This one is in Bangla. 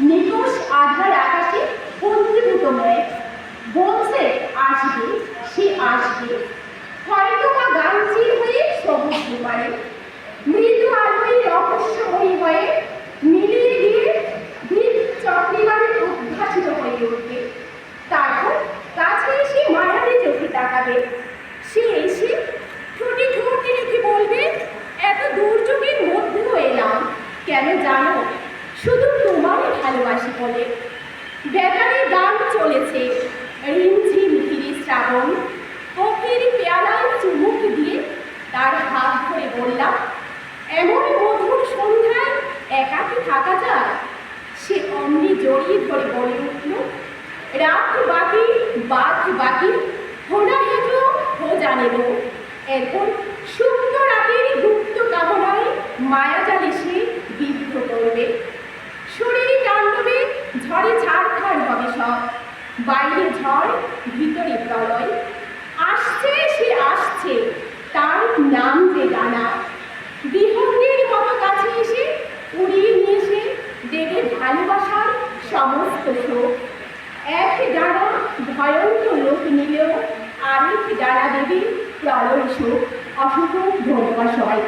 নিকোষ আধার আকাশে পঞ্জীভূত মেঘ বলছে আসবে, সে আসবে, হয়তো বা গাঞ্চির হয়ে সবুজ দুপারে মৃদু আলোয় রহস্যময়ী হয়ে মিলিয়ে গিয়ে ভিত চক্রিবারে উদ্ভাসিত হয়ে উঠবে। তারপর কাছে এসে মায়াবী চোখে তাকাবে। সে এসে ঠোঁটে ঠোঁট রেখে বলবে, এত দুর্যোগের মধ্যেও এলাম কেন জানো? শুধু তোমারই ভালোবাসি বলে। বেতারে গান চলেছে, রিমঝিম ধীরে শ্রাবণ। কফির পেয়ালায় চুমুক দিয়ে তার হাত ধরে বললাম, এমন মধুর সন্ধ্যায় একাকী থাকা যায়? সে অমনি জড়িয়ে ধরে বলে উঠল, রাত বাকি, বাদ বাকি, হোনা হেজো হো জানে গো। এখন সুপ্ত রাতের গুপ্ত কামনায় মায়াজালে সে বিদ্ধ করবে। শরীরে তাণ্ডবে ঝড়ে ছাড়খাড় হবে সব, বাইরে ঝড়, ভিতরে প্রলয়। আসছে সে আসছে, তার নাম যে ডানা। বিহঙ্গের মতো কাছে এসে উড়িয়ে নিয়ে এসে দেবে ভালোবাসার সমস্ত শোক। এক ডানা ভয়ঙ্কর লোক নিলেও আরেক ডানা দেবে প্রলয় শোক। অসংখ্য ধন্যবাদ সবাইকে।